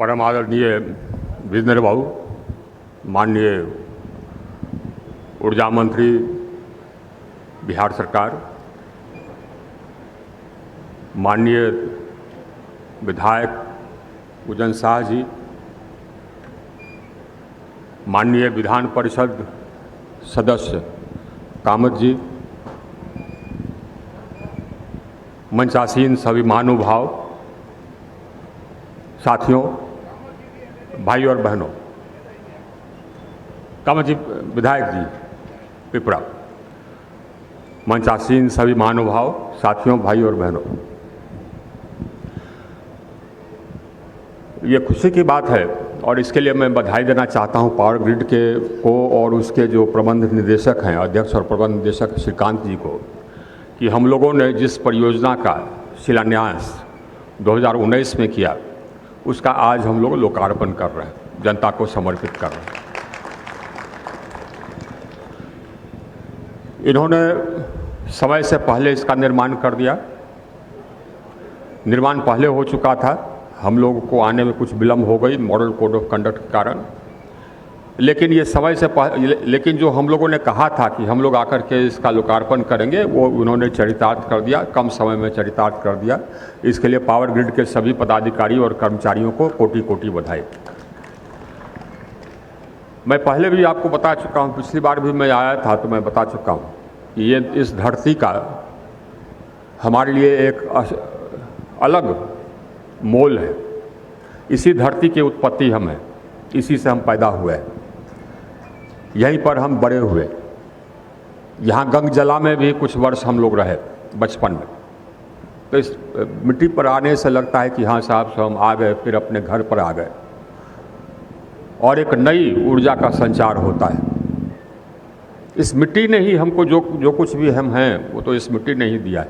परम आदरणीय विजेंद्र बाबू, माननीय ऊर्जा मंत्री बिहार सरकार, माननीय विधायक पूजन शाह जी, माननीय विधान परिषद सदस्य कामत जी, मंचासीन सभी महानुभाव, साथियों, भाई और बहनों, कामत जी विधायक जी पिपरा, मंचासीन सभी महानुभाव, साथियों, भाई और बहनों, ये खुशी की बात है और इसके लिए मैं बधाई देना चाहता हूं पावर ग्रिड के को और उसके जो प्रबंध निदेशक हैं, अध्यक्ष और प्रबंध निदेशक श्रीकांत जी को, कि हम लोगों ने जिस परियोजना का शिलान्यास 2019 में किया उसका आज हम लोग लोकार्पण कर रहे हैं, जनता को समर्पित कर रहे हैं। इन्होंने समय से पहले इसका निर्माण कर दिया। निर्माण पहले हो चुका था, हम लोगों को आने में कुछ विलम्ब हो गई मॉडल कोड ऑफ कंडक्ट के कारण, लेकिन ये समय से पहले, लेकिन जो हम लोगों ने कहा था कि हम लोग आकर के इसका लोकार्पण करेंगे वो उन्होंने चरितार्थ कर दिया, कम समय में चरितार्थ कर दिया। इसके लिए पावर ग्रिड के सभी पदाधिकारी और कर्मचारियों को कोटि कोटि बधाई। मैं पहले भी आपको बता चुका हूँ, पिछली बार भी मैं आया था तो मैं बता चुका हूँ कि ये इस धरती का हमारे लिए एक अलग मोल है। इसी धरती की उत्पत्ति हम हैं, इसी से हम पैदा हुए, यहीं पर हम बड़े हुए। यहाँ गंगजला में भी कुछ वर्ष हम लोग रहे बचपन में, तो इस मिट्टी पर आने से लगता है कि हाँ साहब हम आ गए, फिर अपने घर पर आ गए और एक नई ऊर्जा का संचार होता है। इस मिट्टी ने ही हमको जो कुछ भी हम हैं वो तो इस मिट्टी ने ही दिया है।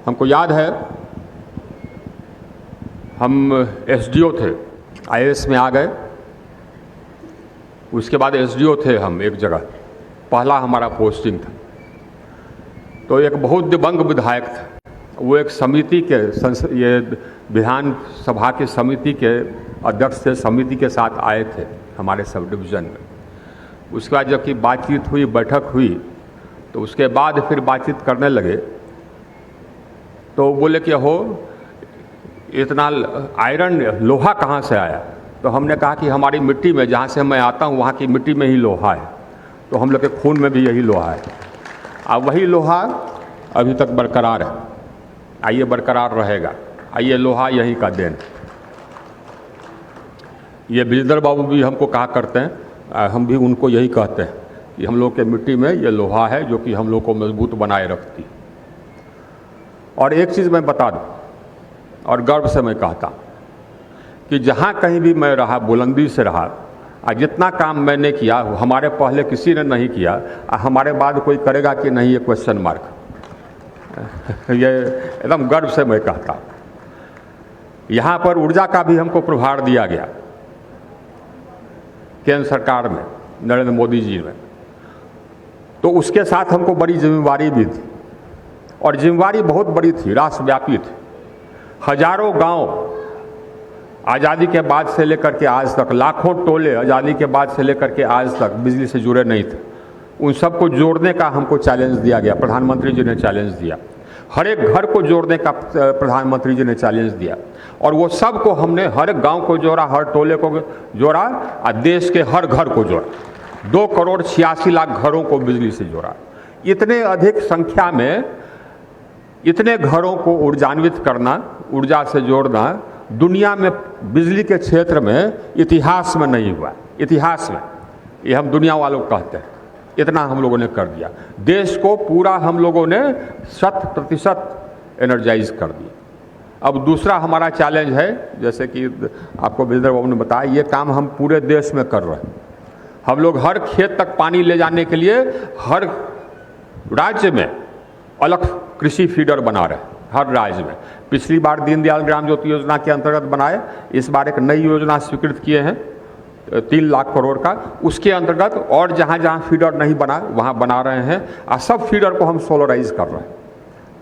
हमको याद है हम एसडीओ थे, आईएएस में आ गए, उसके बाद एसडीओ थे हम एक जगह, पहला हमारा पोस्टिंग था। तो एक बहुत दिव्यांग विधायक था, वो एक समिति के ये विधान सभा के समिति के अध्यक्ष थे, समिति के साथ आए थे हमारे सब डिवीज़न में। उसके बाद जबकि बातचीत हुई, बैठक हुई, तो उसके बाद फिर बातचीत करने लगे तो बोले कि हो इतना आयरन लोहा कहाँ से आया? तो हमने कहा कि हमारी मिट्टी में, जहाँ से मैं आता हूँ वहाँ की मिट्टी में ही लोहा है, तो हम लोग के खून में भी यही लोहा है। अब वही लोहा अभी तक बरकरार है, आइए बरकरार रहेगा, आइए लोहा यहीं का देन। ये विजेंद्र बाबू भी हमको कहा करते हैं, हम भी उनको यही कहते हैं कि हम लोग के मिट्टी में ये लोहा है जो कि हम लोग को मजबूत बनाए रखती। और एक चीज़ मैं बता दूँ और गर्व से मैं कहता कि जहाँ कहीं भी मैं रहा, बुलंदी से रहा, जितना काम मैंने किया हमारे पहले किसी ने नहीं किया, हमारे बाद कोई करेगा कि नहीं, ये क्वेश्चन मार्क ये एकदम गर्व से मैं कहता। यहाँ पर ऊर्जा का भी हमको प्रभार दिया गया केंद्र सरकार में, नरेंद्र मोदी जी में, तो उसके साथ हमको बड़ी जिम्मेवारी भी थी और जिम्मेवारी बहुत बड़ी थी, राष्ट्रव्यापी थी। हजारों गांव आज़ादी के बाद से लेकर के आज तक, लाखों टोले आज़ादी के बाद से लेकर के आज तक बिजली से जुड़े नहीं थे, उन सबको जोड़ने का हमको चैलेंज दिया गया, प्रधानमंत्री जी ने चैलेंज दिया। हर एक घर को जोड़ने का प्रधानमंत्री जी ने चैलेंज दिया और वो सब को हमने, हर एक गांव को जोड़ा, हर टोले को जोड़ा और देश के हर घर को जोड़ा। 2,86,00,000 घरों को बिजली से जोड़ा। इतने अधिक संख्या में इतने घरों को ऊर्जान्वित करना, ऊर्जा से जोड़ना, दुनिया में बिजली के क्षेत्र में इतिहास में नहीं हुआ। इतिहास में, ये हम दुनिया वालों को कहते हैं, इतना हम लोगों ने कर दिया। देश को पूरा हम लोगों ने 100% एनर्जाइज कर दिया। अब दूसरा हमारा चैलेंज है, जैसे कि आपको विजेंद्र बाबू ने बताया, ये काम हम पूरे देश में कर रहे हैं। हम लोग हर खेत तक पानी ले जाने के लिए हर राज्य में अलग कृषि फीडर बना रहे हैं, हर राज्य में। पिछली बार दीनदयाल ग्राम ज्योति योजना के अंतर्गत बनाए, इस बार एक नई योजना स्वीकृत किए हैं 3 लाख करोड़ का, उसके अंतर्गत और जहाँ जहाँ फीडर नहीं बना वहाँ बना रहे हैं और सब फीडर को हम सोलराइज कर रहे हैं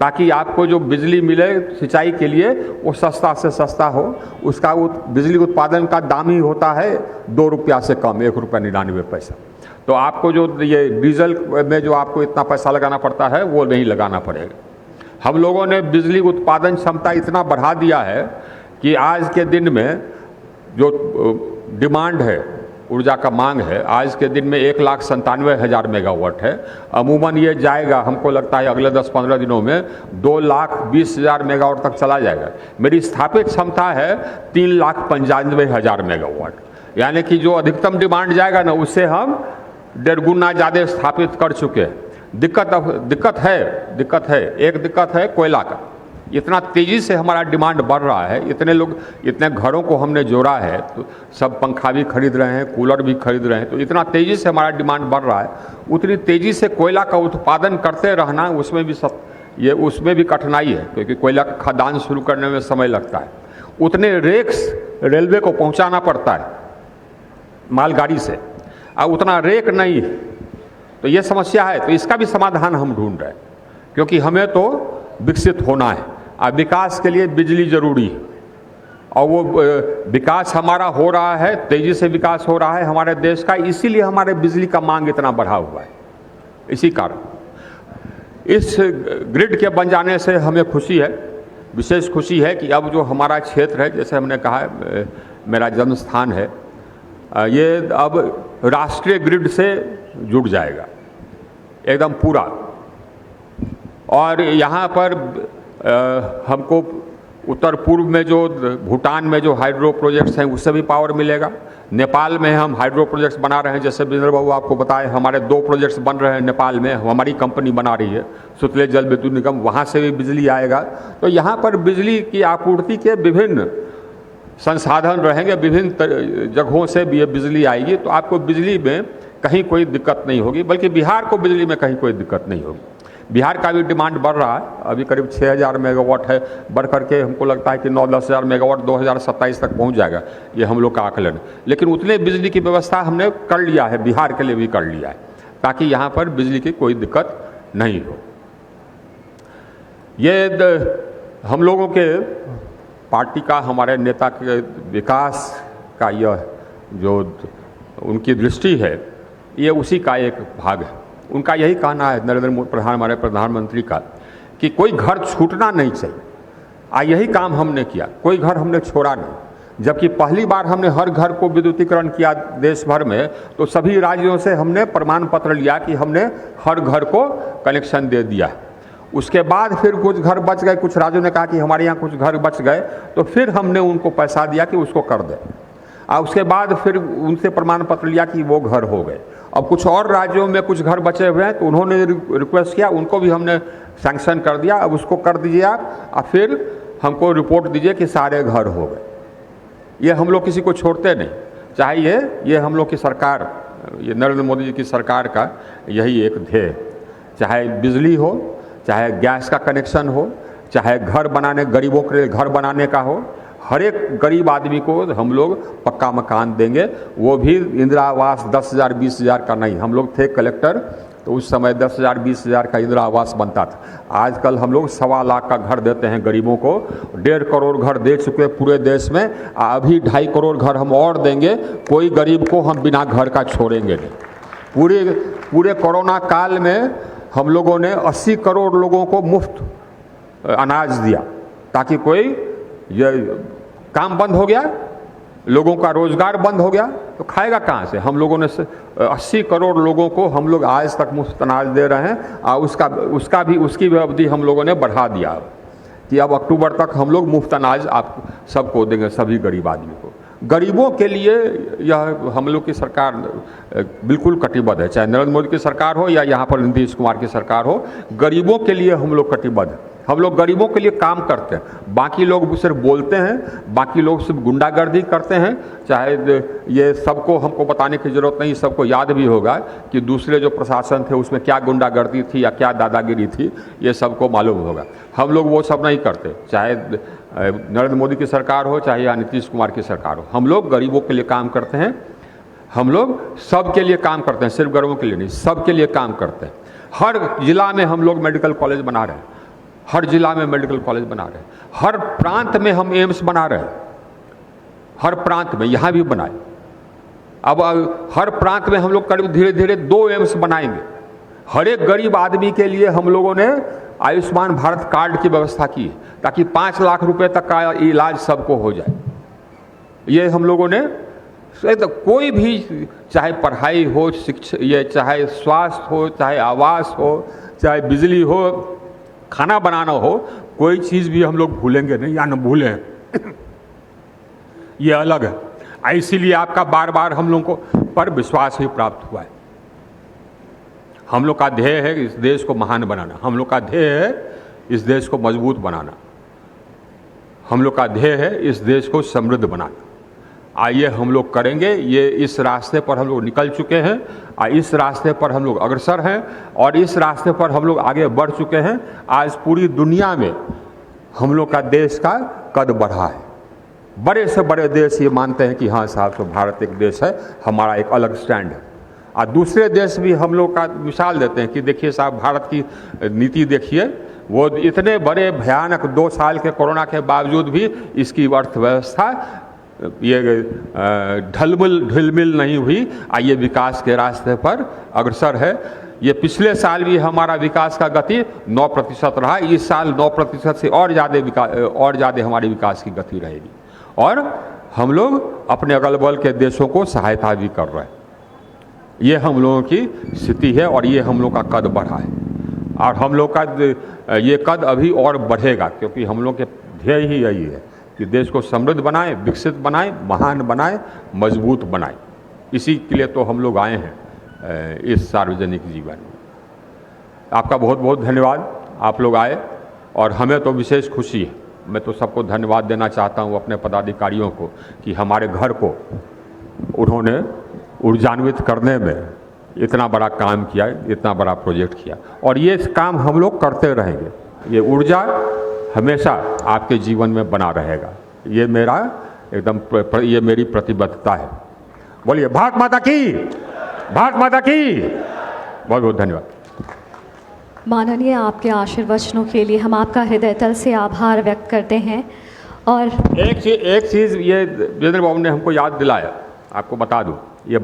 ताकि आपको जो बिजली मिले सिंचाई के लिए वो सस्ता से सस्ता हो। उसका बिजली उत्पादन का दाम ही होता है 2 रुपया से कम, 1 रुपया 99 पैसा। तो आपको जो ये डीजल में जो आपको इतना पैसा लगाना पड़ता है वो नहीं लगाना पड़ेगा। हम लोगों ने बिजली उत्पादन क्षमता इतना बढ़ा दिया है कि आज के दिन में जो डिमांड है, ऊर्जा का मांग है, आज के दिन में 1,97,000 मेगावाट है। अमूमन ये जाएगा, हमको लगता है अगले 10-15 दिनों में 2,20,000 मेगावाट तक चला जाएगा। मेरी स्थापित क्षमता है 3,95,000 मेगावाट, यानी कि जो अधिकतम डिमांड जाएगा ना उससे हम 1.5 गुना ज़्यादा स्थापित कर चुके हैं। दिक्कत है, एक दिक्कत है कोयला का। इतना तेज़ी से हमारा डिमांड बढ़ रहा है, इतने घरों को हमने जोड़ा है, तो सब पंखा भी खरीद रहे हैं, कूलर भी खरीद रहे हैं, तो इतना तेज़ी से हमारा डिमांड बढ़ रहा है। उतनी तेज़ी से कोयला का उत्पादन करते रहना उसमें भी कठिनाई है, क्योंकि कोयला का खदान शुरू करने में समय लगता है। उतने रेक्स रेलवे को पहुंचाना पड़ता है मालगाड़ी से, और उतना रेक नहीं, तो ये समस्या है। तो इसका भी समाधान हम ढूंढ रहे हैं, क्योंकि हमें तो विकसित होना है और विकास के लिए बिजली जरूरी है। और वो विकास हमारा हो रहा है, तेज़ी से विकास हो रहा है हमारे देश का, इसीलिए हमारे बिजली का मांग इतना बढ़ा हुआ है। इसी कारण इस ग्रिड के बन जाने से हमें खुशी है, विशेष खुशी है कि अब जो हमारा क्षेत्र है, जैसे हमने कहा है मेरा जन्म स्थान है, ये अब राष्ट्रीय ग्रिड से जुड़ जाएगा एकदम पूरा। और यहाँ पर हमको उत्तर पूर्व में जो भूटान में जो हाइड्रो प्रोजेक्ट्स हैं उससे भी पावर मिलेगा। नेपाल में हम हाइड्रो प्रोजेक्ट्स बना रहे हैं, जैसे विजेंद्र बाबू आपको बताए, हमारे 2 प्रोजेक्ट्स बन रहे हैं नेपाल में, हमारी कंपनी बना रही है सुतले जल विद्युत निगम, वहाँ से भी बिजली आएगा। तो यहाँ पर बिजली की आपूर्ति के विभिन्न संसाधन रहेंगे, विभिन्न जगहों से भी ये बिजली आएगी। तो आपको बिजली में कहीं कोई दिक्कत नहीं होगी, बल्कि बिहार को बिजली में कहीं कोई दिक्कत नहीं होगी। बिहार का भी डिमांड बढ़ रहा है, अभी करीब 6,000 मेगावाट है, बढ़ करके हमको लगता है कि 9-10,000 मेगावाट 2027 तक पहुंच जाएगा, ये हम लोग का आकलन। लेकिन उतने बिजली की व्यवस्था हमने कर लिया है, बिहार के लिए भी कर लिया है, ताकि यहाँ पर बिजली की कोई दिक्कत नहीं हो। ये हम लोगों के पार्टी का, हमारे नेता के विकास का यह जो उनकी दृष्टि है, ये उसी का एक भाग है। उनका यही कहना है, नरेंद्र मोदी हमारे प्रधानमंत्री का, कि कोई घर छूटना नहीं चाहिए। यही काम हमने किया, कोई घर हमने छोड़ा नहीं। जबकि पहली बार हमने हर घर को विद्युतीकरण किया देश भर में, तो सभी राज्यों से हमने प्रमाण पत्र लिया कि हमने हर घर को कनेक्शन दे दिया। उसके बाद फिर कुछ घर बच गए, कुछ राज्यों ने कहा कि हमारे यहाँ कुछ घर बच गए, तो फिर हमने उनको पैसा दिया कि उसको कर दे, और उसके बाद फिर उनसे प्रमाण पत्र लिया कि वो घर हो गए। अब कुछ और राज्यों में कुछ घर बचे हुए हैं, तो उन्होंने रिक्वेस्ट किया, उनको भी हमने सैंक्शन कर दिया, अब उसको कर दीजिए आप, और फिर हमको रिपोर्ट दीजिए कि सारे घर हो गए। ये हम लोग किसी को छोड़ते नहीं, चाहे ये हम लोग की सरकार, ये नरेंद्र मोदी जी की सरकार का यही एक ध्येय, चाहे बिजली हो, चाहे गैस का कनेक्शन हो, चाहे घर बनाने, गरीबों के लिए घर बनाने का हो, हर एक गरीब आदमी को हम लोग पक्का मकान देंगे। वो भी इंदिरा आवास 10,000 20,000 का नहीं। हम लोग थे कलेक्टर, तो उस समय 10,000 20,000 का इंदिरा आवास बनता था। आजकल हम लोग 1.25 लाख का घर देते हैं गरीबों को। 1.5 करोड़ घर दे चुके पूरे देश में, अभी 2.5 करोड़ घर हम और देंगे। कोई गरीब को हम बिना घर का छोड़ेंगे नहीं। पूरे कोरोना काल में हम लोगों ने 80 करोड़ लोगों को मुफ्त अनाज दिया, ताकि कोई ये काम बंद हो गया, लोगों का रोजगार बंद हो गया, तो खाएगा कहाँ से। हम लोगों ने 80 करोड़ लोगों को हम लोग आज तक मुफ्त अनाज दे रहे हैं, और उसकी भी अवधि हम लोगों ने बढ़ा दिया कि अब अक्टूबर तक हम लोग मुफ्त अनाज आप सबको देंगे, सभी गरीब आदमी को। गरीबों के लिए यह हम लोग की सरकार बिल्कुल कटिबद्ध है, चाहे नरेंद्र मोदी की सरकार हो या यहाँ पर नीतीश कुमार की सरकार हो। गरीबों के लिए हम लोग कटिबद्ध हैं, हम लोग गरीबों के लिए काम करते हैं। बाकी लोग सिर्फ बोलते हैं, बाकी लोग सिर्फ गुंडागर्दी करते हैं। चाहे ये सबको हमको बताने की ज़रूरत नहीं, सबको याद भी होगा कि दूसरे जो प्रशासन थे उसमें क्या गुंडागर्दी थी या क्या दादागिरी थी, ये सबको मालूम होगा। हम लोग वो सब नहीं करते, चाहे नरेंद्र मोदी की सरकार हो चाहे या नीतीश कुमार की सरकार हो। हम लोग गरीबों के लिए काम करते हैं, हम लोग सब के लिए काम करते हैं, सिर्फ गरीबों के लिए नहीं, सब के लिए काम करते हैं। हर जिला में हम लोग मेडिकल कॉलेज बना रहे हैं। हर जिला में मेडिकल कॉलेज बना रहे हैं, हर प्रांत में हम एम्स बना रहे हैं, हर प्रांत में, यहाँ भी बनाए। अब हर प्रांत में हम लोग करीब धीरे धीरे 2 एम्स बनाएंगे। हर एक गरीब आदमी के लिए हम लोगों ने आयुष्मान भारत कार्ड की व्यवस्था की है, ताकि 5 लाख रुपए तक का इलाज सबको हो जाए। ये हम लोगों ने तो कोई भी, चाहे पढ़ाई हो, शिक्षा, ये चाहे स्वास्थ्य हो, चाहे आवास हो, चाहे बिजली हो, खाना बनाना हो, कोई चीज़ भी हम लोग भूलेंगे नहीं या न भूलें। ये अलग है। इसीलिए आपका बार बार हम लोगों को पर विश्वास ही प्राप्त हुआ है। हम लोग का ध्येय है इस देश को महान बनाना, हम लोग का ध्येय है इस देश को मजबूत बनाना, हम लोग का ध्येय है इस देश को समृद्ध बनाना। आइए हम लोग करेंगे, ये इस रास्ते पर हम लोग निकल चुके हैं, इस रास्ते पर हम लोग अग्रसर हैं और इस रास्ते पर हम लोग आगे बढ़ चुके हैं। आज पूरी दुनिया में हम लोग का देश का कद बढ़ा है। बड़े से बड़े देश ये मानते हैं कि हाँ साहब, तो भारत एक देश है, हमारा एक अलग स्टैंड है। और दूसरे देश भी हम लोग का मिसाल देते हैं कि देखिए साहब, भारत की नीति देखिए, वो इतने बड़े भयानक 2 साल के कोरोना के बावजूद भी इसकी अर्थव्यवस्था ये ढिलमिल नहीं हुई, ये विकास के रास्ते पर अग्रसर है। ये पिछले साल भी हमारा विकास का गति 9% रहा, इस साल 9% से और ज़्यादा हमारी विकास की गति रहेगी। और हम लोग अपने अगल बगल के देशों को सहायता भी कर रहे हैं। ये हम लोगों की स्थिति है और ये हम लोग का कद बढ़ा है और हम लोग का ये कद अभी और बढ़ेगा, क्योंकि हम लोग के ध्येय ही यही है कि देश को समृद्ध बनाएं, विकसित बनाएं, महान बनाएं, मजबूत बनाएं। इसी के लिए तो हम लोग आए हैं इस सार्वजनिक जीवन में। आपका बहुत बहुत धन्यवाद, आप लोग आए और हमें तो विशेष खुशी है। मैं तो सबको धन्यवाद देना चाहता हूँ, अपने पदाधिकारियों को, कि हमारे घर को उन्होंने ऊर्जान्वित करने में इतना बड़ा काम किया, इतना बड़ा प्रोजेक्ट किया और ये काम हम लोग करते रहेंगे। ये ऊर्जा हमेशा आपके जीवन में बना रहेगा। ये मेरा एकदम ये मेरी प्रतिबद्धता है। बोलिए भारत माता की, भारत माता की। बहुत बहुत धन्यवाद। माननीय, आपके आशीर्वचनों के लिए हम आपका हृदय तल से आभार व्यक्त करते हैं। और एक चीज़ ये वीरेंद्र बाबू ने हमको याद दिलाया, आपको बता दूं, ये